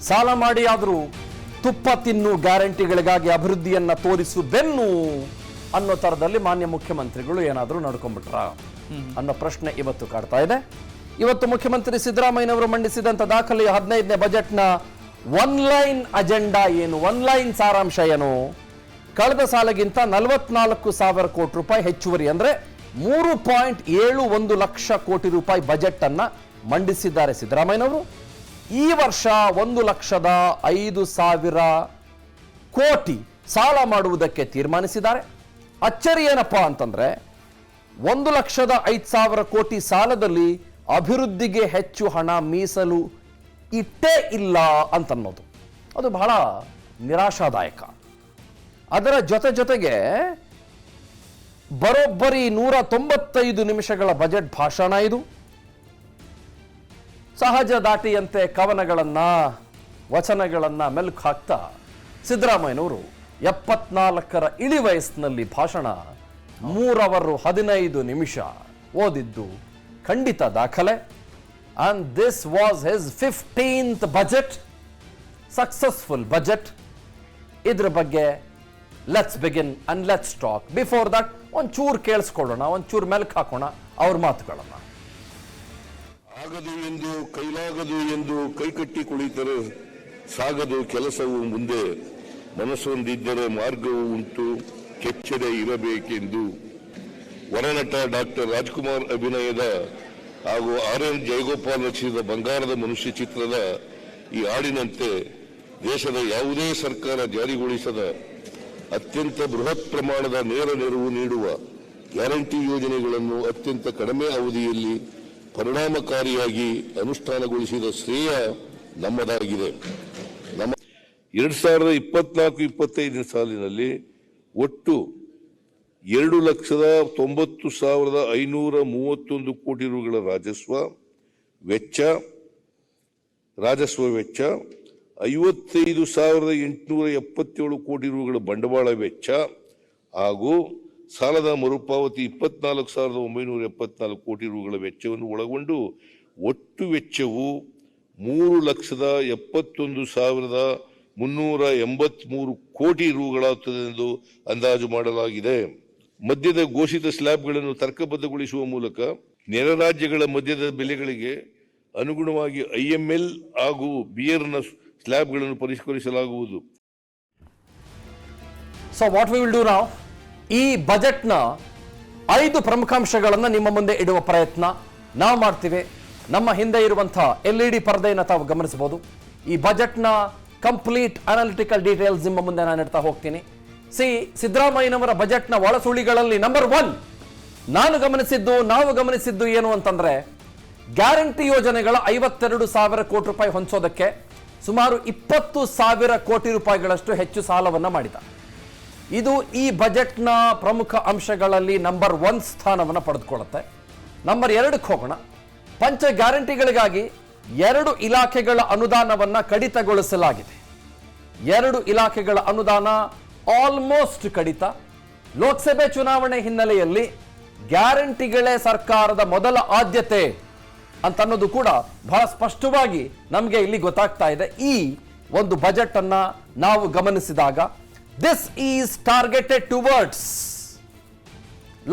ಸಾಲ ಮಾಡಿ ಆದರೂ ತುಪ್ಪ ತಿನ್ನು ಗ್ಯಾರಂಟಿಗಳಿಗಾಗಿ ಅಭಿವೃದ್ಧಿಯನ್ನ ತೋರಿಸು ಬೆನ್ನು ಅನ್ನೋ ತರದಲ್ಲಿ ಮಾನ್ಯ ಮುಖ್ಯಮಂತ್ರಿಗಳು ಏನಾದರೂ ನಡ್ಕೊಂಡ್ಬಿಟ್ರ ಅನ್ನೋ ಪ್ರಶ್ನೆ ಇವತ್ತು ಕಾಡ್ತಾ ಇದೆ. ಇವತ್ತು ಮುಖ್ಯಮಂತ್ರಿ ಸಿದ್ದರಾಮಯ್ಯನವರು ಮಂಡಿಸಿದಂತ ದಾಖಲೆಯ 15ನೇ ಬಜೆಟ್ನ ಒನ್ಲೈನ್ ಅಜೆಂಡಾ ಏನು, ಒನ್ಲೈನ್ ಸಾರಾಂಶ ಏನು? ಕಳೆದ ಸಾಲಿಗಿಂತ 44,000 ಕೋಟಿ ರೂಪಾಯಿ ಹೆಚ್ಚುವರಿ, ಅಂದ್ರೆ 3.71 ಲಕ್ಷ ಕೋಟಿ ರೂಪಾಯಿ ಬಜೆಟ್ ಅನ್ನ ಮಂಡಿಸಿದ್ದಾರೆ ಸಿದ್ದರಾಮಯ್ಯನವರು. ಈ ವರ್ಷ 1,05,000 ಕೋಟಿ ಸಾಲ ಮಾಡುವುದಕ್ಕೆ ತೀರ್ಮಾನಿಸಿದ್ದಾರೆ. ಅಚ್ಚರಿ ಏನಪ್ಪಾ ಅಂತಂದ್ರೆ 1,05,000 ಕೋಟಿ ಸಾಲದಲ್ಲಿ ಅಭಿವೃದ್ಧಿಗೆ ಹೆಚ್ಚು ಹಣ ಮೀಸಲು ಇಟ್ಟೇ ಇಲ್ಲ ಅಂತನ್ನೋದು ಅದು ಬಹಳ ನಿರಾಶಾದಾಯಕ. ಅದರ ಜೊತೆಗೆ ಬರೋಬ್ಬರಿ 195 ನಿಮಿಷಗಳ ಬಜೆಟ್ ಭಾಷಣ ಇದು. ಸಹಜ ದಾಟಿಯಂತೆ ಕವನಗಳನ್ನ ವಚನಗಳನ್ನ ಮೆಲುಕು ಹಾಕ್ತಾ ಸಿದ್ದರಾಮಯ್ಯನವರು 74ರ ಇಳಿ ವಯಸ್ಸಿನಲ್ಲಿ ಭಾಷಣ 3 ಅವರು 15 ನಿಮಿಷ ಓದಿದ್ದು ಖಂಡಿತ ದಾಖಲೆ. And this was his 15th budget, successful budget. ಇದ್ರ ಬಗ್ಗೆ let's begin and let's talk. Before that ಒಂಚೂರು ಕೇಳಿಸ್ಕೊಳ್ಳೋಣ, ಒಂಚೂರು ಮೆಲುಕು ಹಾಕೋಣ ಅವ್ರ ಮಾತುಗಳನ್ನ. ಆಗದು ಎಂದು ಕೈಲಾಗದು ಎಂದು ಕೈಕಟ್ಟಿ ಕುಳಿತರೆ ಸಾಗದು ಕೆಲಸವು ಮುಂದೆ, ಮನಸ್ಸೊಂದಿದ್ದರೆ ಮಾರ್ಗವು ಉಂಟು ಕೆಚ್ಚದೆ ಇರಬೇಕೆಂದು ವರನಟ ಡಾಕ್ಟರ್ ರಾಜ್ಕುಮಾರ್ ಅಭಿನಯದ ಹಾಗೂ RN ಜಯಗೋಪಾಲ್ ರಚಿಸಿದ ಬಂಗಾರದ ಮನುಷ್ಯ ಚಿತ್ರದ ಈ ಹಾಡಿನಂತೆ ದೇಶದ ಯಾವುದೇ ಸರ್ಕಾರ ಜಾರಿಗೊಳಿಸದ ಅತ್ಯಂತ ಬೃಹತ್ ಪ್ರಮಾಣದ ನೇರ ನೆರವು ನೀಡುವ ಗ್ಯಾರಂಟಿ ಯೋಜನೆಗಳನ್ನು ಅತ್ಯಂತ ಕಡಿಮೆ ಅವಧಿಯಲ್ಲಿ ಪರಿಣಾಮಕಾರಿಯಾಗಿ ಅನುಷ್ಠಾನಗೊಳಿಸಿದ ಶ್ರೇಯ ನಮ್ಮದಾಗಿದೆ. 2024-25 ಸಾಲಿನಲ್ಲಿ ಒಟ್ಟು 2,90,531 ಕೋಟಿ ರುಗಳ ರಾಜಸ್ವ ವೆಚ್ಚ, 55,877 ಕೋಟಿ ರುಗಳ ಬಂಡವಾಳ ವೆಚ್ಚ ಹಾಗೂ ಸಾಲದ ಮರುಪಾವತಿ 24,974 ಕೋಟಿ ರುಗಳ ವೆಚ್ಚವನ್ನು ಒಳಗೊಂಡು ಒಟ್ಟು ವೆಚ್ಚವು 3,71,383 ಕೋಟಿ ರುಗಳಾಗುತ್ತದೆ ಎಂದು ಅಂದಾಜು ಮಾಡಲಾಗಿದೆ. ಮದ್ಯದ ಘೋಷಿತ ಸ್ಲ್ಯಾಬ್ಗಳನ್ನು ತರ್ಕಬದ್ಧಗೊಳಿಸುವ ಮೂಲಕ ನೆರೆ ರಾಜ್ಯಗಳ ಮದ್ಯದ ಬೆಲೆಗಳಿಗೆ ಅನುಗುಣವಾಗಿ IML ಹಾಗೂ ಬಿಯರ್ನ ಸ್ಲ್ಯಾಬ್ಗಳನ್ನು ಪರಿಷ್ಕರಿಸಲಾಗುವುದು. So what we will do now, ಈ ಬಜೆಟ್ನ 5 ಪ್ರಮುಖಾಂಶಗಳನ್ನು ನಿಮ್ಮ ಮುಂದೆ ಇಡುವ ಪ್ರಯತ್ನ ನಾವು ಮಾಡ್ತೀವಿ. ನಮ್ಮ ಹಿಂದೆ ಇರುವಂತಹ LED ಪರದೆಯನ್ನು ತಾವು ಗಮನಿಸಬಹುದು. ಈ ಬಜೆಟ್ನ ಕಂಪ್ಲೀಟ್ ಅನಾಲಿಟಿಕಲ್ ಡೀಟೇಲ್ಸ್ ನಿಮ್ಮ ಮುಂದೆ ನಾನು ಇಡ್ತಾ ಹೋಗ್ತೀನಿ. ಸಿದ್ದರಾಮಯ್ಯನವರ ಬಜೆಟ್ನ ಒಳಸುಳಿಗಳಲ್ಲಿ ನಂಬರ್ 1 ನಾವು ಗಮನಿಸಿದ್ದು ಏನು ಅಂತಂದ್ರೆ, ಗ್ಯಾರಂಟಿ ಯೋಜನೆಗಳ 52,000 ಕೋಟಿ ರೂಪಾಯಿ ಹೊಂಚೋದಕ್ಕೆ ಸುಮಾರು 20,000 ಕೋಟಿ ರೂಪಾಯಿಗಳಷ್ಟು ಹೆಚ್ಚು ಸಾಲವನ್ನ ಮಾಡಿದ. ಇದು ಈ ಬಜೆಟ್ನ ಪ್ರಮುಖ ಅಂಶಗಳಲ್ಲಿ ನಂಬರ್ 1 ಸ್ಥಾನವನ್ನು ಪಡೆದುಕೊಳ್ಳುತ್ತೆ. ನಂಬರ್ 2ಕ್ಕೆ ಹೋಗೋಣ. ಪಂಚ ಗ್ಯಾರಂಟಿಗಳಿಗಾಗಿ 2 ಇಲಾಖೆಗಳ ಅನುದಾನವನ್ನ ಕಡಿತಗೊಳಿಸಲಾಗಿದೆ. 2 ಇಲಾಖೆಗಳ ಅನುದಾನ ಆಲ್ಮೋಸ್ಟ್ ಕಡಿತ. ಲೋಕಸಭೆ ಚುನಾವಣೆ ಹಿನ್ನೆಲೆಯಲ್ಲಿ ಗ್ಯಾರಂಟಿಗಳೇ ಸರ್ಕಾರದ ಮೊದಲ ಆದ್ಯತೆ ಅಂತ ಅನ್ನೋದು ಕೂಡ ಬಹಳ ಸ್ಪಷ್ಟವಾಗಿ ನಮಗೆ ಇಲ್ಲಿ ಗೊತ್ತಾಗ್ತಾ ಇದೆ. ಈ ಒಂದು ಬಜೆಟ್ ಅನ್ನ ನಾವು ಗಮನಿಸಿದಾಗ this is targeted towards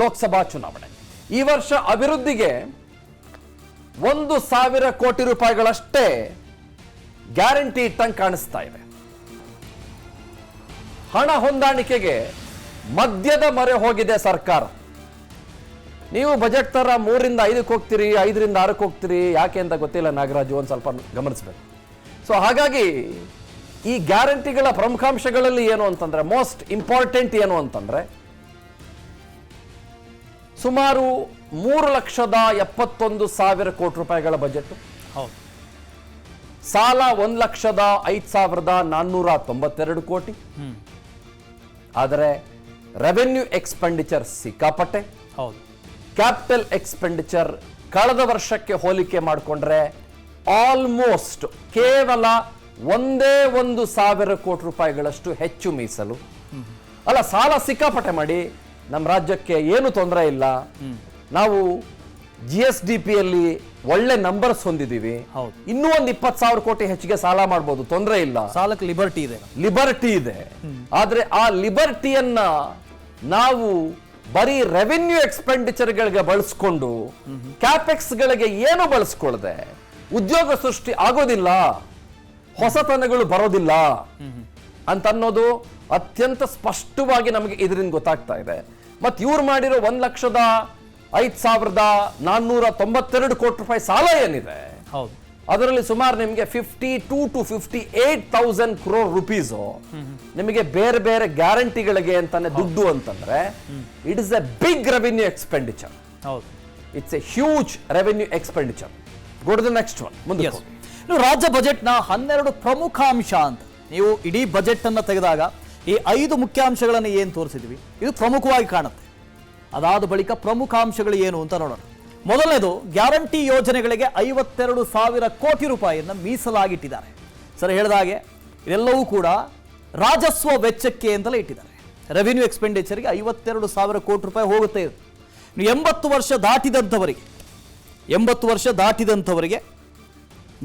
Lok Sabha ಚುನಾವಣೆ. ಈ ವರ್ಷ ಅಭಿವೃದ್ಧಿಗೆ 1,000 ಕೋಟಿ ರೂಪಾಯಿಗಳಷ್ಟೇ ಗ್ಯಾರಂಟಿ ಇಟ್ಟಂಗೆ ಕಾಣಿಸ್ತಾ ಇದೆ. ಹಣ ಹೊಂದಾಣಿಕೆಗೆ ಮದ್ಯದ ಮೊರೆ ಹೋಗಿದೆ ಸರ್ಕಾರ. ನೀವು ಬಜೆಟ್ ತರ 3ರಿಂದ 5ಕ್ಕೆ ಹೋಗ್ತೀರಿ, 5ರಿಂದ 6ಕ್ಕೆ ಹೋಗ್ತೀರಿ, ಯಾಕೆ ಅಂತ ಗೊತ್ತಿಲ್ಲ ನಾಗರಾಜು, ಒಂದು ಸ್ವಲ್ಪ ಗಮನಿಸಬೇಕು. ಸೊ ಹಾಗಾಗಿ ಈ ಗ್ಯಾರಂಟಿಗಳ ಪ್ರಮುಖಾಂಶಗಳಲ್ಲಿ ಏನು ಅಂತಂದ್ರೆ, ಮೋಸ್ಟ್ ಇಂಪಾರ್ಟೆಂಟ್ ಏನು ಅಂತಂದ್ರೆ, ಸುಮಾರು 3,71,000 ಕೋಟಿ ರೂಪಾಯಿಗಳ ಬಜೆಟ್. ಸಾಲ 1,05,492 ಕೋಟಿ. ಆದರೆ ರೆವೆನ್ಯೂ ಎಕ್ಸ್ಪೆಂಡಿಚರ್ ಸಿಕ್ಕಾಪಟ್ಟೆ. ಕ್ಯಾಪಿಟಲ್ ಎಕ್ಸ್ಪೆಂಡಿಚರ್ ಕಳೆದ ವರ್ಷಕ್ಕೆ ಹೋಲಿಕೆ ಮಾಡಿಕೊಂಡ್ರೆ ಆಲ್ಮೋಸ್ಟ್ ಕೇವಲ 1,000 ಕೋಟಿ ರೂಪಾಯಿಗಳಷ್ಟು ಹೆಚ್ಚು ಮೀಸಲು. ಅಲ್ಲ, ಸಾಲ ಸಿಕ್ಕಾಪಟ್ಟೆ ಮಾಡಿ ನಮ್ಮ ರಾಜ್ಯಕ್ಕೆ ಏನು ತೊಂದರೆ ಇಲ್ಲ, ನಾವು GSDP-ಯಲ್ಲಿ ಒಳ್ಳೆ ನಂಬರ್ಸ್ ಹೊಂದಿದೀವಿ. ಹೌದು. ಇನ್ನೂ ಒಂದು 20,000 ಕೋಟಿ ಹೆಚ್ಚಿಗೆ ಸಾಲ ಮಾಡಬಹುದು, ತೊಂದರೆ ಇಲ್ಲ. ಸಾಲಕ್ಕೆ ಲಿಬರ್ಟಿ ಇದೆ. ಲಿಬರ್ಟಿ ಇದೆ. ಆದ್ರೆ ಆ ಲಿಬರ್ಟಿಯನ್ನ ನಾವು ಬರೀ ರೆವೆನ್ಯೂ ಎಕ್ಸ್ಪೆಂಡಿಚರ್ ಗಳಿಗೆ ಬಳಸ್ಕೊಂಡು ಕ್ಯಾಪೆಕ್ಸ್ ಗಳಿಗೆ ಏನು ಬಳಸ್ಕೊಳ್ಳದೆ ಉದ್ಯೋಗ ಸೃಷ್ಟಿ ಆಗೋದಿಲ್ಲ, ಹೊಸತನಗಳು ಬರೋದಿಲ್ಲ ಅಂತ ಅನ್ನೋದು ಅತ್ಯಂತ ಸ್ಪಷ್ಟವಾಗಿ ನಮಗೆ ಇದರಿಂದ ಗೊತ್ತಾಗ್ತಾ ಇದೆ. ಮತ್ತೆ ಇವ್ರು ಮಾಡಿರೋ 1,05,492 ಕೋಟಿ ರೂಪಾಯಿ ಸಾಲ ಏನಿದೆ, ಹೌದು, ಅದರಲ್ಲಿ ಸುಮಾರು ನಿಮಗೆ 52 to 58,000 crore rupees ನಿಮಗೆ ಬೇರೆ ಬೇರೆ ಗ್ಯಾರಂಟಿಗಳಿಗೆ ಅಂತಾನೆ ದುಡ್ಡು ಅಂತಂದ್ರೆ it is a big revenue expenditure. ಹೌದು, it's a huge revenue expenditure. Go to the next one. ಮುಂದೆ ಇನ್ನು ರಾಜ್ಯ ಬಜೆಟ್ನ 12 ಪ್ರಮುಖ ಅಂಶ ಅಂತ ನೀವು ಇಡೀ ಬಜೆಟ್ ಅನ್ನ ತೆಗೆದಾಗ ಈ 5 ಮುಖ್ಯಾಂಶಗಳನ್ನು ಏನು ತೋರಿಸಿದ್ವಿ ಇದು ಪ್ರಮುಖವಾಗಿ ಕಾಣುತ್ತೆ. ಅದಾದ ಬಳಿಕ ಪ್ರಮುಖ ಅಂಶಗಳು ಏನು ಅಂತ ನೋಡೋಣ. ಮೊದಲನೇದು, ಗ್ಯಾರಂಟಿ ಯೋಜನೆಗಳಿಗೆ 52,000 ಕೋಟಿ ರೂಪಾಯಿಯನ್ನು ಮೀಸಲಾಗಿಟ್ಟಿದ್ದಾರೆ. ಸರ್ ಹೇಳಿದ ಹಾಗೆ ಇದೆಲ್ಲವೂ ಕೂಡ ರಾಜಸ್ವ ವೆಚ್ಚಕ್ಕೆ ಅಂತಲೇ ಇಟ್ಟಿದ್ದಾರೆ. ರೆವಿನ್ಯೂ ಎಕ್ಸ್ಪೆಂಡಿಚರ್ಗೆ 52,000 ಕೋಟಿ ರೂಪಾಯಿ ಹೋಗುತ್ತೆ. ಇದು 80 ವರ್ಷ ದಾಟಿದಂಥವರಿಗೆ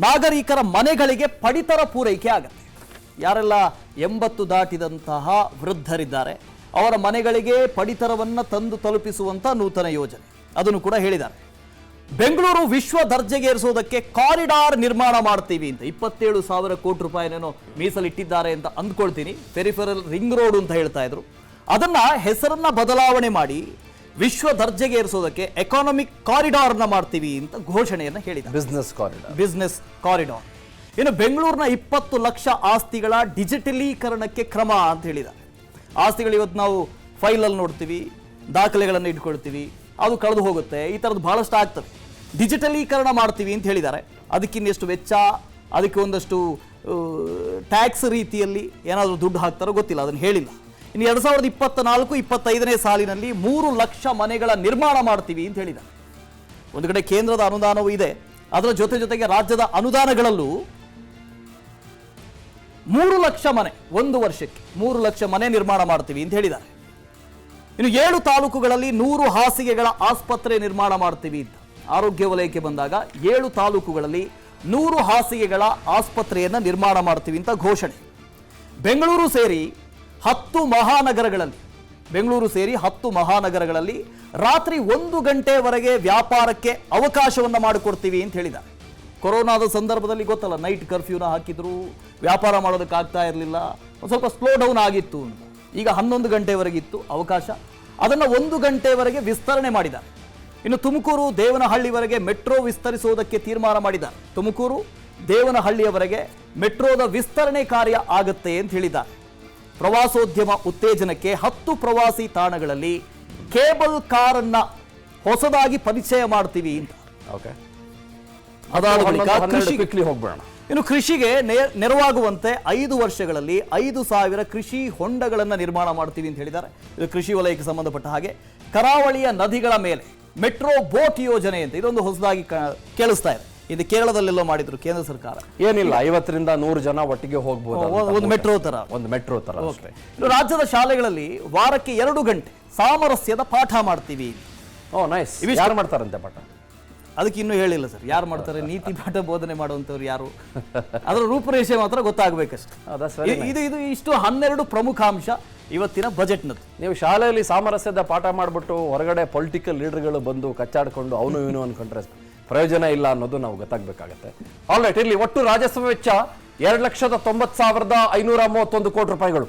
ನಾಗರಿಕರ ಮನೆಗಳಿಗೆ ಪಡಿತರ ಪೂರೈಕೆ ಆಗುತ್ತೆ. ಯಾರೆಲ್ಲ 80 ದಾಟಿದಂತಹ ವೃದ್ಧರಿದ್ದಾರೆ ಅವರ ಮನೆಗಳಿಗೆ ಪಡಿತರವನ್ನು ತಂದು ತಲುಪಿಸುವಂಥ ನೂತನ ಯೋಜನೆ, ಅದನ್ನು ಕೂಡ ಹೇಳಿದ್ದಾರೆ. ಬೆಂಗಳೂರು ವಿಶ್ವ ದರ್ಜೆಗೇರಿಸೋದಕ್ಕೆ ಕಾರಿಡಾರ್ ನಿರ್ಮಾಣ ಮಾಡ್ತೀವಿ ಅಂತ 27,000 ಕೋಟಿ ರೂಪಾಯಿನೇನೋ ಮೀಸಲಿಟ್ಟಿದ್ದಾರೆ ಅಂತ ಅಂದ್ಕೊಳ್ತೀನಿ. ಪೆರಿಫೆರಲ್ ರಿಂಗ್ ರೋಡ್ ಅಂತ ಹೇಳ್ತಾ ಇದ್ರು, ಅದನ್ನ ಹೆಸರನ್ನ ಬದಲಾವಣೆ ಮಾಡಿ ವಿಶ್ವ ದರ್ಜೆಗೇರಿಸೋದಕ್ಕೆ ಎಕಾನಮಿಕ್ ಕಾರಿಡಾರ್ನ ಮಾಡ್ತೀವಿ ಅಂತ ಘೋಷಣೆಯನ್ನು ಹೇಳಿದ್ದಾರೆ. Business corridor. ಇನ್ನು ಬೆಂಗಳೂರಿನ 20 ಲಕ್ಷ ಆಸ್ತಿಗಳ ಡಿಜಿಟಲೀಕರಣಕ್ಕೆ ಕ್ರಮ ಅಂತ ಹೇಳಿದ್ದಾರೆ. ಆಸ್ತಿಗಳು ಇವತ್ತು ನಾವು ಫೈಲಲ್ಲಿ ನೋಡ್ತೀವಿ, ದಾಖಲೆಗಳನ್ನು ಇಟ್ಕೊಳ್ತೀವಿ, ಅದು ಕಳೆದು ಹೋಗುತ್ತೆ, ಈ ಥರದ್ದು ಬಹಳಷ್ಟು ಆಗ್ತದೆ. ಡಿಜಿಟಲೀಕರಣ ಮಾಡ್ತೀವಿ ಅಂತ ಹೇಳಿದ್ದಾರೆ. ಅದಕ್ಕಿನ್ನೆಷ್ಟು ವೆಚ್ಚ, ಅದಕ್ಕೆ ಒಂದಷ್ಟು ಟ್ಯಾಕ್ಸ್ ರೀತಿಯಲ್ಲಿ ಏನಾದರೂ ದುಡ್ಡು ಹಾಕ್ತಾರೋ ಗೊತ್ತಿಲ್ಲ, ಅದನ್ನು ಹೇಳಿಲ್ಲ. ಇನ್ನು 2024-25ನೇ ಸಾಲಿನಲ್ಲಿ 3 ಲಕ್ಷ ಮನೆಗಳ ನಿರ್ಮಾಣ ಮಾಡ್ತೀವಿ ಅಂತ ಹೇಳಿದ್ದಾರೆ. ಒಂದು ಕಡೆ ಕೇಂದ್ರದ ಅನುದಾನವೂ ಇದೆ, ಅದರ ಜೊತೆಗೆ ರಾಜ್ಯದ ಅನುದಾನಗಳಲ್ಲೂ 3 ಲಕ್ಷ ಮನೆ, ಒಂದು ವರ್ಷಕ್ಕೆ 3 ಲಕ್ಷ ಮನೆ ನಿರ್ಮಾಣ ಮಾಡ್ತೀವಿ ಅಂತ ಹೇಳಿದ್ದಾರೆ. ಇನ್ನು 7 ತಾಲೂಕುಗಳಲ್ಲಿ 100 ಹಾಸಿಗೆಗಳ ಆಸ್ಪತ್ರೆ ನಿರ್ಮಾಣ ಮಾಡ್ತೀವಿ ಅಂತ. ಆರೋಗ್ಯ ವಲಯಕ್ಕೆ ಬಂದಾಗ 7 ತಾಲೂಕುಗಳಲ್ಲಿ 100 ಹಾಸಿಗೆಗಳ ಆಸ್ಪತ್ರೆಯನ್ನು ನಿರ್ಮಾಣ ಮಾಡ್ತೀವಿ ಅಂತ ಘೋಷಣೆ. ಬೆಂಗಳೂರು ಸೇರಿ 10 ಮಹಾನಗರಗಳಲ್ಲಿ ರಾತ್ರಿ 1 ಗಂಟೆವರೆಗೆ ವ್ಯಾಪಾರಕ್ಕೆ ಅವಕಾಶವನ್ನು ಮಾಡಿಕೊಡ್ತೀವಿ ಅಂತ ಹೇಳಿದ್ದಾರೆ. ಕೊರೋನಾದ ಸಂದರ್ಭದಲ್ಲಿ ಗೊತ್ತಲ್ಲ, ನೈಟ್ ಕರ್ಫ್ಯೂನ ಹಾಕಿದ್ರು, ವ್ಯಾಪಾರ ಮಾಡೋದಕ್ಕಾಗ್ತಾ ಇರಲಿಲ್ಲ, ಒಂದು ಸ್ವಲ್ಪ ಸ್ಲೋ ಡೌನ್ ಆಗಿತ್ತು. ಈಗ 11 ಗಂಟೆವರೆಗಿತ್ತು ಅವಕಾಶ, ಅದನ್ನು 1 ಗಂಟೆವರೆಗೆ ವಿಸ್ತರಣೆ ಮಾಡಿದ್ದಾರೆ. ಇನ್ನು ತುಮಕೂರು ದೇವನಹಳ್ಳಿವರೆಗೆ ಮೆಟ್ರೋ ವಿಸ್ತರಿಸುವುದಕ್ಕೆ ತೀರ್ಮಾನ ಮಾಡಿದ್ದಾರೆ. ತುಮಕೂರು ದೇವನಹಳ್ಳಿಯವರೆಗೆ ಮೆಟ್ರೋದ ವಿಸ್ತರಣೆ ಕಾರ್ಯ ಆಗುತ್ತೆ ಅಂತ ಹೇಳಿದ್ದಾರೆ. ಪ್ರವಾಸೋದ್ಯಮ ಉತ್ತೇಜನಕ್ಕೆ 10 ಪ್ರವಾಸಿ ತಾಣಗಳಲ್ಲಿ ಕೇಬಲ್ ಕಾರ್ ಅನ್ನ ಹೊಸದಾಗಿ ಪರಿಚಯ ಮಾಡ್ತೀವಿ ಅಂತ. ಅದಾದ ಬಳಿಕ ಇನ್ನು ಕೃಷಿಗೆ ನೆರವಾಗುವಂತೆ 5 ವರ್ಷಗಳಲ್ಲಿ 5,000 ಕೃಷಿ ಹೊಂಡಗಳನ್ನು ನಿರ್ಮಾಣ ಮಾಡ್ತೀವಿ ಅಂತ ಹೇಳಿದ್ದಾರೆ. ಇದು ಕೃಷಿ ವಲಯಕ್ಕೆ ಸಂಬಂಧಪಟ್ಟ ಹಾಗೆ. ಕರಾವಳಿಯ ನದಿಗಳ ಮೇಲೆ ಮೆಟ್ರೋ ಬೋಟ್ ಯೋಜನೆ ಅಂತ ಇದೊಂದು ಹೊಸದಾಗಿ ಕೇಳಿಸ್ತಾ ಇದೆ. ಇದು ಕೇರಳದಲ್ಲೆಲ್ಲೋ ಮಾಡಿದ್ರು ಕೇಂದ್ರ ಸರ್ಕಾರ. ಏನಿಲ್ಲ, 50ರಿಂದ 100 ಜನ ಒಟ್ಟಿಗೆ ಹೋಗ್ಬೋದು, ಒಂದು ಮೆಟ್ರೋ ತರ. ಇನ್ನು ರಾಜ್ಯದ ಶಾಲೆಗಳಲ್ಲಿ ವಾರಕ್ಕೆ 2 ಗಂಟೆ ಸಾಮರಸ್ಯದ ಪಾಠ ಮಾಡ್ತೀವಿ. ನೈಸ್. ಯಾರು ಮಾಡ್ತಾರಂತೆ ಪಾಠ? ಅದಕ್ಕೆ ಇನ್ನೂ ಹೇಳಿಲ್ಲ ಸರ್, ಯಾರು ಮಾಡ್ತಾರೆ, ನೀತಿ ಪಾಠ ಬೋಧನೆ ಮಾಡುವಂಥವ್ರು ಯಾರು, ಅದರ ರೂಪರೇಷೆ ಮಾತ್ರ ಗೊತ್ತಾಗಬೇಕಷ್ಟೇ. ಇದು ಇಷ್ಟು 12 ಪ್ರಮುಖ ಅಂಶ ಇವತ್ತಿನ ಬಜೆಟ್ನದ್ದು. ನೀವು ಶಾಲೆಯಲ್ಲಿ ಸಾಮರಸ್ಯದ ಪಾಠ ಮಾಡಿಬಿಟ್ಟು ಹೊರಗಡೆ ಪೊಲಿಟಿಕಲ್ ಲೀಡರ್ಗಳು ಬಂದು ಕಚ್ಚಾಡ್ಕೊಂಡು ಅವನು ಇವನು ಅನ್ಕೊಂಡ್ರೆ ಪ್ರಯೋಜನ ಇಲ್ಲ ಅನ್ನೋದು ನಾವು ಗೊತ್ತಾಗಬೇಕಾಗತ್ತೆ. ಆಲ್ರೈಟ್, ಇಲ್ಲಿ ಒಟ್ಟು ರಾಜಸ್ವ ವೆಚ್ಚ 2,90,531 ಕೋಟಿ ರೂಪಾಯಿಗಳು.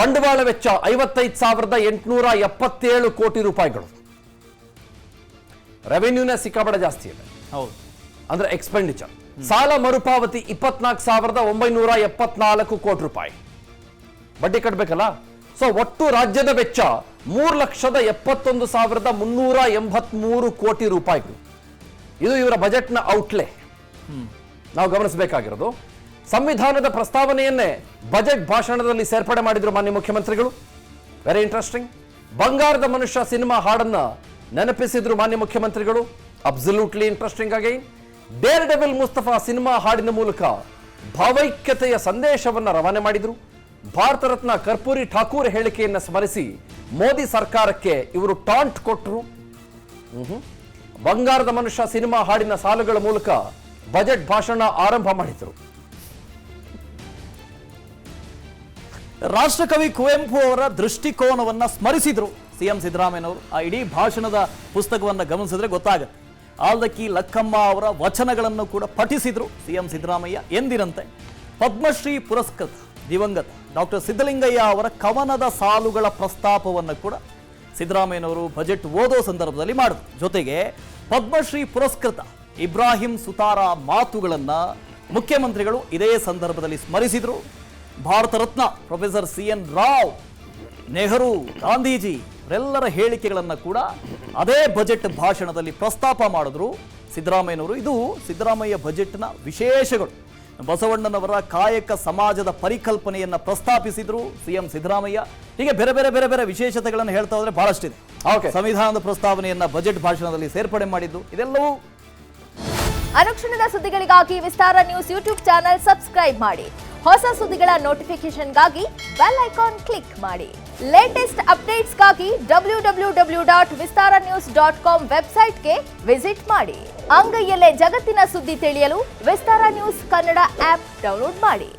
ಬಂಡವಾಳ ವೆಚ್ಚ 55,877 ಕೋಟಿ ರೂಪಾಯಿಗಳು. ರೆವೆನ್ಯೂನೇ ಸಿಕ್ಕಾಪಟ್ಟೆ ಜಾಸ್ತಿ ಇದೆ. ಹೌದು, ಅಂದ್ರೆ ಎಕ್ಸ್ಪೆಂಡಿಚರ್. ಸಾಲ ಮರುಪಾವತಿ 24,974 ಕೋಟಿ ರೂಪಾಯಿ. ಬಡ್ಡಿ ಕಟ್ಟಬೇಕಲ್ಲ. ಸೊ ಒಟ್ಟು ರಾಜ್ಯದ ವೆಚ್ಚ 3,71,383 ಕೋಟಿ ರೂಪಾಯಿಗಳು. ಇದು ಇವರ ಬಜೆಟ್ನ ಔಟ್ಲೇ. ನಾವು ಗಮನಿಸಬೇಕಾಗಿರೋದು, ಸಂವಿಧಾನದ ಪ್ರಸ್ತಾವನೆಯನ್ನೇ ಬಜೆಟ್ ಭಾಷಣದಲ್ಲಿ ಸೇರ್ಪಡೆ ಮಾಡಿದ್ರು ಮಾನ್ಯ ಮುಖ್ಯಮಂತ್ರಿಗಳು. Very interesting. ಬಂಗಾರದ ಮನುಷ್ಯ ಸಿನಿಮಾ ಹಾಡನ್ನ ನೆನಪಿಸಿದ್ರು ಮಾನ್ಯ ಮುಖ್ಯಮಂತ್ರಿಗಳು. Absolutely interesting. Again Deere devil Mustafa cinema ಹಾಡಿನ ಮೂಲಕ ಭಾವೈಕ್ಯತೆಯ ಸಂದೇಶವನ್ನು ರವಾನೆ ಮಾಡಿದ್ರು. ಭಾರತ ರತ್ನ ಕರ್ಪೂರಿ ಠಾಕೂರ್ ಹೇಳಿಕೆಯನ್ನು ಸ್ಮರಿಸಿ ಮೋದಿ ಸರ್ಕಾರಕ್ಕೆ ಇವರು ಟಾಂಟ್ ಕೊಟ್ಟರು. ಬಂಗಾರದ ಮನುಷ್ಯ ಸಿನಿಮಾ ಹಾಡಿನ ಸಾಲುಗಳ ಮೂಲಕ ಬಜೆಟ್ ಭಾಷಣ ಆರಂಭ ಮಾಡಿದರು. ರಾಷ್ಟ್ರಕವಿ ಕುವೆಂಪು ಅವರ ದೃಷ್ಟಿಕೋನವನ್ನ ಸ್ಮರಿಸಿದ್ರು ಸಿಎಂ ಸಿದ್ದರಾಮಯ್ಯನವರು. ಆ ಇಡೀ ಭಾಷಣದ ಪುಸ್ತಕವನ್ನು ಗಮನಿಸಿದ್ರೆ ಗೊತ್ತಾಗುತ್ತೆ. ಆಲ್ದಕ್ಕಿ ಲಕ್ಕಮ್ಮ ಅವರ ವಚನಗಳನ್ನು ಕೂಡ ಪಠಿಸಿದ್ರು ಸಿಎಂ ಸಿದ್ದರಾಮಯ್ಯ. ಎಂದಿನಂತೆ ಪದ್ಮಶ್ರೀ ಪುರಸ್ಕೃತ ದಿವಂಗತ ಡಾಕ್ಟರ್ ಸಿದ್ದಲಿಂಗಯ್ಯ ಅವರ ಕವನದ ಸಾಲುಗಳ ಪ್ರಸ್ತಾಪವನ್ನು ಕೂಡ ಸಿದ್ದರಾಮಯ್ಯನವರು ಬಜೆಟ್ ಓದೋ ಸಂದರ್ಭದಲ್ಲಿ ಮಾಡಿದ್ರು. ಜೊತೆಗೆ ಪದ್ಮಶ್ರೀ ಪುರಸ್ಕೃತ ಇಬ್ರಾಹಿಂ ಸುತಾರ ಮಾತುಗಳನ್ನ ಮುಖ್ಯಮಂತ್ರಿಗಳು ಇದೇ ಸಂದರ್ಭದಲ್ಲಿ ಸ್ಮರಿಸಿದ್ರು. ಭಾರತ ರತ್ನ ಪ್ರೊಫೆಸರ್ CN ರಾವ್, ನೆಹರು, ಗಾಂಧೀಜಿ ಇವರೆಲ್ಲರ ಹೇಳಿಕೆಗಳನ್ನು ಕೂಡ ಅದೇ ಬಜೆಟ್ ಭಾಷಣದಲ್ಲಿ ಪ್ರಸ್ತಾಪ ಮಾಡಿದ್ರು ಸಿದ್ದರಾಮಯ್ಯನವರು. ಇದು ಸಿದ್ದರಾಮಯ್ಯ ಬಜೆಟ್ನ ವಿಶೇಷಗಳು. ಬಸವಣ್ಣನವರ ಕಾಯಕ ಸಮಾಜದ ಪರಿಕಲ್ಪನೆಯನ್ನ ಪ್ರಸ್ತಾಪಿಸಿದ್ರು ಸಿಎಂ ಸಿದ್ದರಾಮಯ್ಯ. ಹೀಗೆ ಬೇರೆ ಬೇರೆ ಬೇರೆ ಬೇರೆ ವಿಶೇಷತೆಗಳನ್ನು ಹೇಳ್ತಾ ಹೋದ್ರೆ ಬಹಳಷ್ಟಿದೆ. ಸಂವಿಧಾನದ ಪ್ರಸ್ತಾವನೆಯನ್ನ ಬಜೆಟ್ ಭಾಷಣದಲ್ಲಿ ಸೇರ್ಪಡೆ ಮಾಡಿದ್ದು ಇದೆಲ್ಲವೂ. ಅನುಕ್ಷಣದ ಸುದ್ದಿಗಳಿಗಾಗಿ ವಿಸ್ತಾರ ನ್ಯೂಸ್ ಯೂಟ್ಯೂಬ್ ಚಾನೆಲ್ ಸಬ್ಸ್ಕ್ರೈಬ್ ಮಾಡಿ. ಹೊಸ ಸುದ್ದಿಗಳ ನೋಟಿಫಿಕೇಶನ್ಗಾಗಿ ಬೆಲ್ ಐಕಾನ್ ಕ್ಲಿಕ್ ಮಾಡಿ. ಲೇಟೆಸ್ಟ್ ಅಪ್ಡೇಟ್ಸ್ಗಾಗಿ www.vistaranews.com ವೆಬ್ಸೈಟ್ಗೆ ವಿಸಿಟ್ ಮಾಡಿ. ಅಂಗೈಯಲ್ಲೇ ಜಗತ್ತಿನ ಸುದ್ದಿ ತಿಳಿಯಲು ವಿಸ್ತಾರ ನ್ಯೂಸ್ ಕನ್ನಡ ಆಪ್ ಡೌನ್ಲೋಡ್ ಮಾಡಿ.